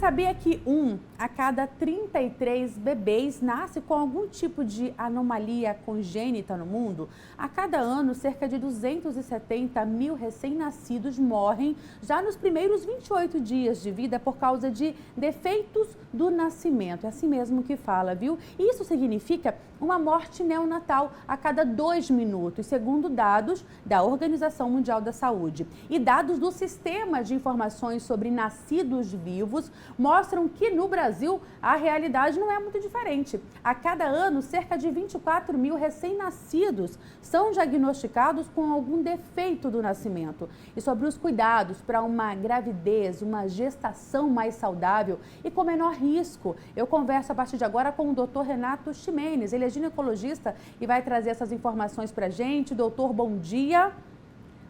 sabia que 1 a cada 33 bebês nasce com algum tipo de anomalia congênita no mundo? A cada ano, cerca de 270 mil recém-nascidos morrem já nos primeiros 28 dias de vida por causa de defeitos do nascimento. É assim mesmo que fala, viu? Isso significa uma morte neonatal a cada 2 minutos, segundo dados da Organização Mundial da Saúde. E dados do Sistema de Informações sobre Nascidos Vivos mostram que no Brasil a realidade não é muito diferente. A cada ano, cerca de 24 mil recém-nascidos são diagnosticados com algum defeito do nascimento. E sobre os cuidados para uma gravidez, uma gestação mais saudável e com menor risco, eu converso a partir de agora com o Dr. Renato Ximenes. Ele é ginecologista e vai trazer essas informações para a gente. Doutor, bom dia.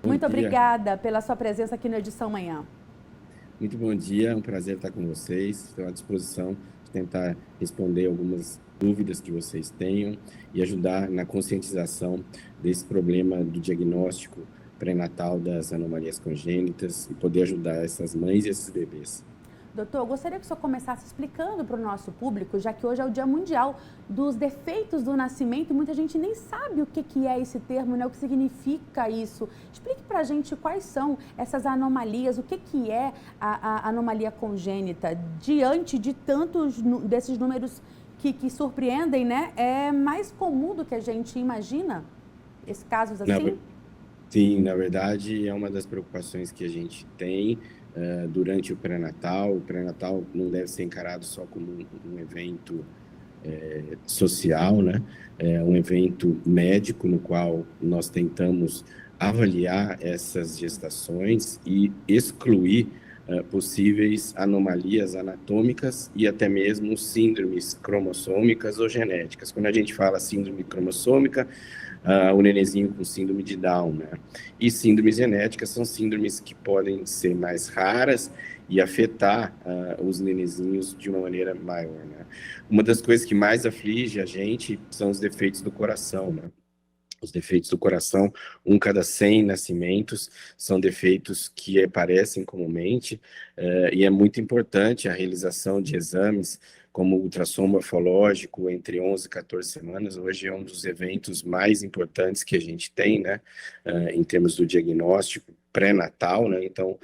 Muito obrigada pela sua presença aqui na Edição Manhã. Muito bom dia, é um prazer estar com vocês. Estou à disposição de tentar responder algumas dúvidas que vocês tenham e ajudar na conscientização desse problema do diagnóstico pré-natal das anomalias congênitas e poder ajudar essas mães e esses bebês. Doutor, eu gostaria que o senhor começasse explicando para o nosso público, já que hoje é o Dia Mundial dos Defeitos do Nascimento e muita gente nem sabe o que é esse termo, né? O que significa isso. Explique para a gente quais são essas anomalias, o que é a anomalia congênita. Diante de tantos desses números que surpreendem, né? É mais comum do que a gente imagina esses casos assim? Sim, na verdade, é uma das preocupações que a gente tem durante o pré-natal. O pré-natal não deve ser encarado só como um evento social, né? É um evento médico no qual nós tentamos avaliar essas gestações e excluir possíveis anomalias anatômicas e até mesmo síndromes cromossômicas ou genéticas. Quando a gente fala síndrome cromossômica, o nenenzinho com síndrome de Down, né? E síndromes genéticas são síndromes que podem ser mais raras e afetar os nenenzinhos de uma maneira maior, né? Uma das coisas que mais aflige a gente são os defeitos do coração, né? Os defeitos do coração, 1 cada 100 nascimentos, são defeitos que aparecem comumente e é muito importante a realização de exames como o ultrassom morfológico entre 11 e 14 semanas. Hoje é um dos eventos mais importantes que a gente tem, né, em termos do diagnóstico pré-natal, né? Então,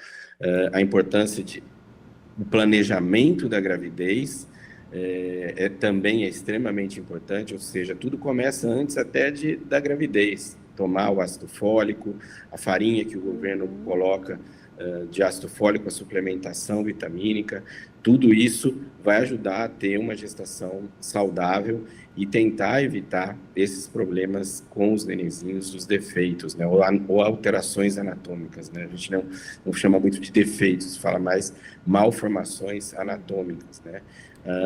a importância do planejamento da gravidez também é extremamente importante, ou seja, tudo começa antes até da gravidez. Tomar o ácido fólico, a farinha que o governo coloca de ácido fólico, a suplementação vitamínica, tudo isso vai ajudar a ter uma gestação saudável e tentar evitar esses problemas com os nenenzinhos, os defeitos, né, ou alterações anatômicas, né? A gente não chama muito de defeitos, fala mais malformações anatômicas, né?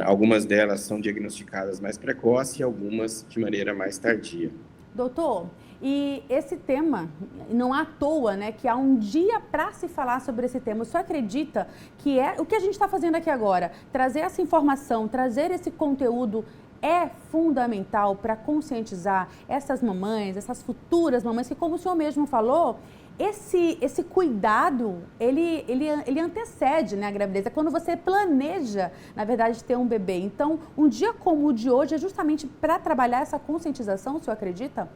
Algumas delas são diagnosticadas mais precoce e algumas de maneira mais tardia. Doutor, e esse tema, não à toa, né, que há um dia para se falar sobre esse tema. O senhor acredita que o que a gente está fazendo aqui agora, trazer essa informação, trazer esse conteúdo é fundamental para conscientizar essas mamães, essas futuras mamães, que como o senhor mesmo falou, esse cuidado, ele antecede, né, a gravidez. É quando você planeja, na verdade, ter um bebê. Então, um dia como o de hoje é justamente para trabalhar essa conscientização, o senhor acredita?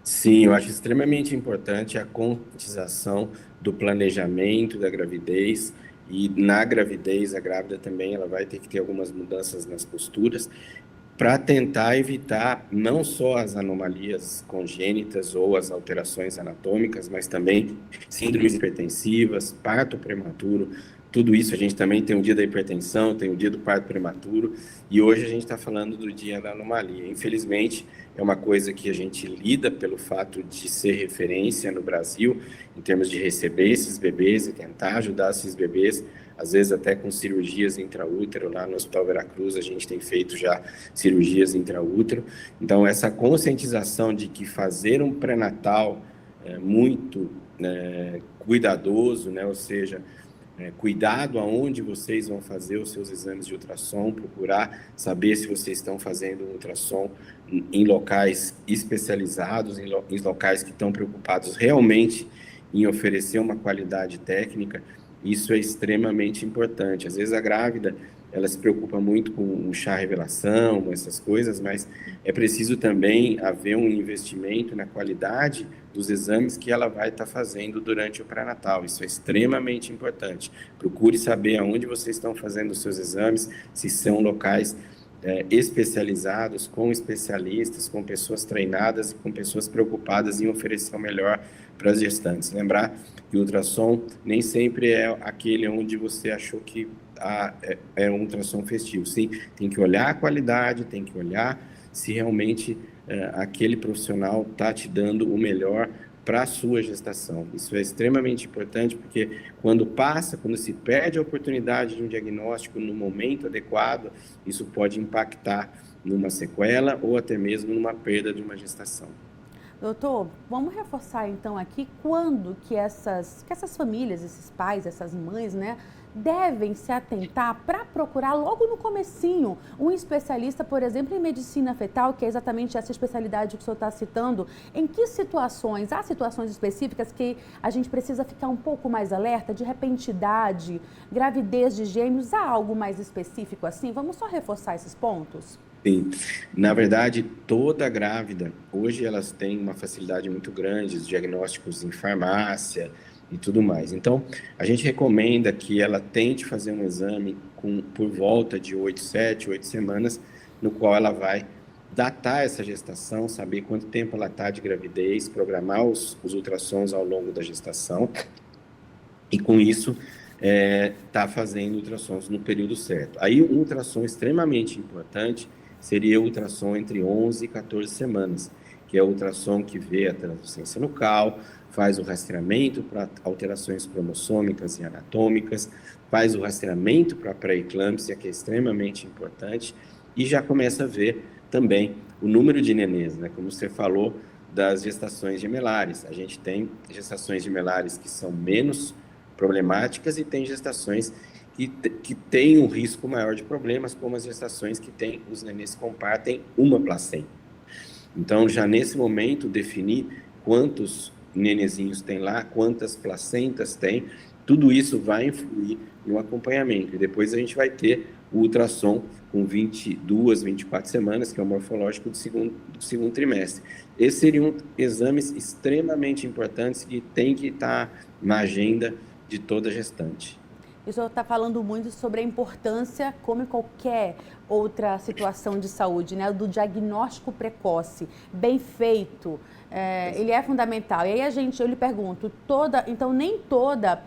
Sim, eu acho extremamente importante a conscientização do planejamento da gravidez. E na gravidez, a grávida também ela vai ter que ter algumas mudanças nas posturas para tentar evitar não só as anomalias congênitas ou as alterações anatômicas, mas também síndromes hipertensivas, parto prematuro. Tudo isso, a gente também tem o dia da hipertensão, tem o dia do parto prematuro, e hoje a gente está falando do dia da anomalia. Infelizmente, é uma coisa que a gente lida pelo fato de ser referência no Brasil, em termos de receber esses bebês e tentar ajudar esses bebês, às vezes até com cirurgias intraútero. Lá no Hospital Veracruz a gente tem feito já cirurgias intraútero. Então, essa conscientização de que fazer um pré-natal é muito cuidadoso, né? Ou seja, cuidado aonde vocês vão fazer os seus exames de ultrassom, procurar saber se vocês estão fazendo um ultrassom em locais especializados, em locais que estão preocupados realmente em oferecer uma qualidade técnica. Isso é extremamente importante. Às vezes a grávida, ela se preocupa muito com o chá revelação, essas coisas, mas é preciso também haver um investimento na qualidade dos exames que ela vai estar fazendo durante o pré-natal. Isso é extremamente importante. Procure saber aonde vocês estão fazendo os seus exames, se são locais especializados, com especialistas, com pessoas treinadas e com pessoas preocupadas em oferecer o melhor para as gestantes. Lembrar que o ultrassom nem sempre é aquele onde você achou que é um ultrassom festivo. Sim, tem que olhar a qualidade, tem que olhar se realmente aquele profissional está te dando o melhor para a sua gestação. Isso é extremamente importante porque quando se perde a oportunidade de um diagnóstico no momento adequado, isso pode impactar numa sequela ou até mesmo numa perda de uma gestação. Doutor, vamos reforçar então aqui quando que essas famílias, esses pais, essas mães, né, devem se atentar para procurar logo no comecinho um especialista, por exemplo, em medicina fetal, que é exatamente essa especialidade que o senhor está citando. Em que situações, há situações específicas que a gente precisa ficar um pouco mais alerta, de repente idade, gravidez de gêmeos, há algo mais específico assim? Vamos só reforçar esses pontos? Sim, na verdade, toda grávida, hoje elas têm uma facilidade muito grande, os diagnósticos em farmácia e tudo mais. Então, a gente recomenda que ela tente fazer um exame por volta de 8 semanas, no qual ela vai datar essa gestação, saber quanto tempo ela está de gravidez, programar os ultrassons ao longo da gestação e, com isso, tá fazendo ultrassons no período certo. Aí, um ultrassom extremamente importante seria o ultrassom entre 11 e 14 semanas, que é o ultrassom que vê a translucência nucal, faz o rastreamento para alterações cromossômicas e anatômicas, faz o rastreamento para pré-eclâmpsia, que é extremamente importante, e já começa a ver também o número de nenês, né? Como você falou das gestações gemelares. A gente tem gestações gemelares que são menos problemáticas e tem gestações que têm um risco maior de problemas, como as gestações que os nenês compartem uma placenta. Então, já nesse momento, definir quantos nenezinhos tem lá, quantas placentas tem, tudo isso vai influir no acompanhamento. E depois a gente vai ter o ultrassom com 22, 24 semanas, que é o morfológico do segundo trimestre. Esses seriam exames extremamente importantes que tem que estar na agenda de toda gestante. O senhor está falando muito sobre a importância, como em qualquer outra situação de saúde, né, do diagnóstico precoce, bem feito, ele é fundamental. E aí eu lhe pergunto, então nem toda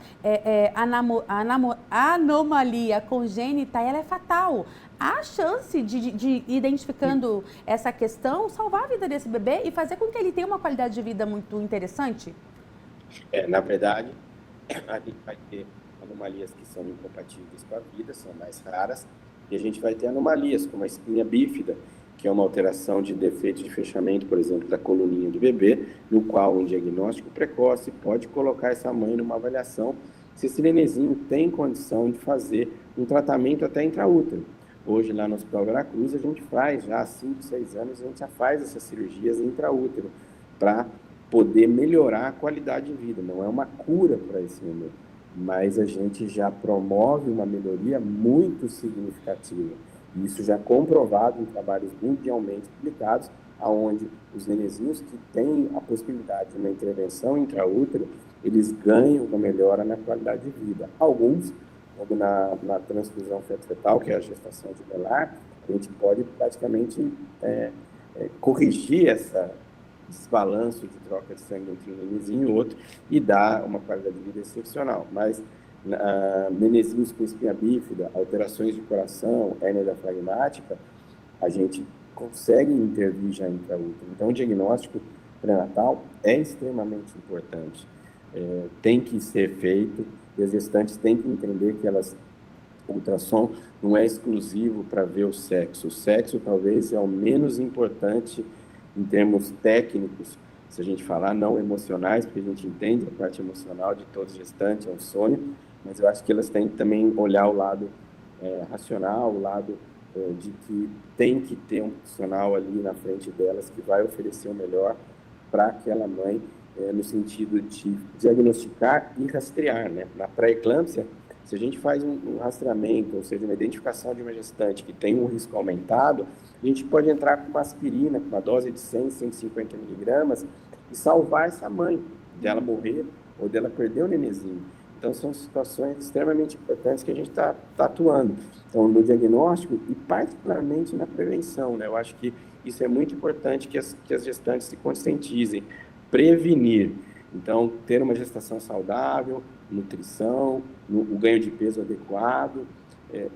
anomalia congênita ela é fatal. Há chance de identificando essa questão, salvar a vida desse bebê e fazer com que ele tenha uma qualidade de vida muito interessante? Na verdade, a gente vai ter anomalias que são incompatíveis com a vida, são mais raras, e a gente vai ter anomalias como a espinha bífida, que é uma alteração de defeito de fechamento, por exemplo, da coluninha do bebê, no qual um diagnóstico precoce pode colocar essa mãe numa avaliação se esse nenenzinho tem condição de fazer um tratamento até intraútero. Hoje, lá no Hospital Veracruz, a gente faz, já há 5, 6 anos, a gente já faz essas cirurgias intraútero para poder melhorar a qualidade de vida. Não é uma cura para esse neném, mas a gente já promove uma melhoria muito significativa. Isso já é comprovado em trabalhos mundialmente publicados, onde os nenenzinhos que têm a possibilidade de uma intervenção intraútero, eles ganham uma melhora na qualidade de vida. Alguns, como na transfusão feto-fetal, que é a gestação gemelar, a gente pode praticamente corrigir esse desbalanço de troca de sangue entre um nenenzinho e outro e dar uma qualidade de vida excepcional. Mas nenenzinhos com espinha bífida, alterações de coração, hérnia diafragmática, a gente consegue intervir já intraútero. Então, o diagnóstico pré-natal é extremamente importante. Tem que ser feito e as gestantes têm que entender que o ultrassom não é exclusivo para ver o sexo. O sexo talvez é o menos importante em termos técnicos, se a gente falar, não emocionais, porque a gente entende a parte emocional de todo gestante, é um sonho, mas eu acho que elas têm que também olhar o lado racional, o lado de que tem que ter um profissional ali na frente delas que vai oferecer o melhor para aquela mãe no sentido de diagnosticar e rastrear, né? Na pré-eclâmpsia, se a gente faz um rastreamento, ou seja, uma identificação de uma gestante que tem um risco aumentado, a gente pode entrar com uma aspirina, com uma dose de 100, 150 miligramas, e salvar essa mãe, dela morrer ou dela perder o nenenzinho. Então, são situações extremamente importantes que a gente está atuando. Então, no diagnóstico e particularmente na prevenção, né? Eu acho que isso é muito importante que as gestantes se conscientizem. Prevenir. Então, ter uma gestação saudável, nutrição, o ganho de peso adequado,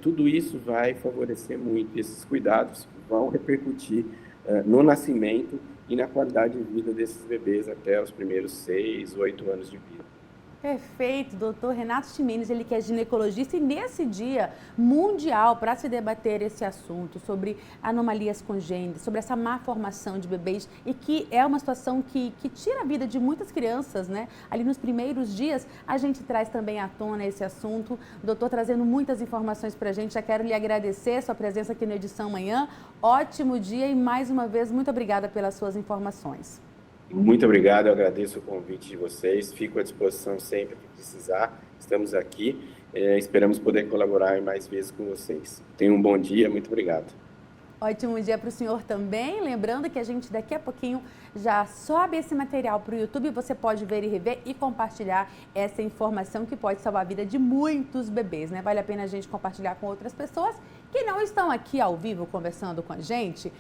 tudo isso vai favorecer muito. Esses cuidados vão repercutir no nascimento e na qualidade de vida desses bebês até os primeiros 6, 8 anos de vida. Perfeito, doutor Renato Ximenes, ele que é ginecologista, e nesse dia mundial para se debater esse assunto sobre anomalias congênitas, sobre essa má formação de bebês, e que é uma situação que tira a vida de muitas crianças, né? Ali nos primeiros dias, a gente traz também à tona esse assunto, o doutor trazendo muitas informações para a gente. Já quero lhe agradecer a sua presença aqui na Edição Manhã, ótimo dia e mais uma vez, muito obrigada pelas suas informações. Muito obrigado, eu agradeço o convite de vocês, fico à disposição sempre que precisar, estamos aqui, esperamos poder colaborar mais vezes com vocês. Tenham um bom dia, muito obrigado. Ótimo dia para o senhor também, lembrando que a gente daqui a pouquinho já sobe esse material para o YouTube, você pode ver e rever e compartilhar essa informação que pode salvar a vida de muitos bebês, né? Vale a pena a gente compartilhar com outras pessoas que não estão aqui ao vivo conversando com a gente.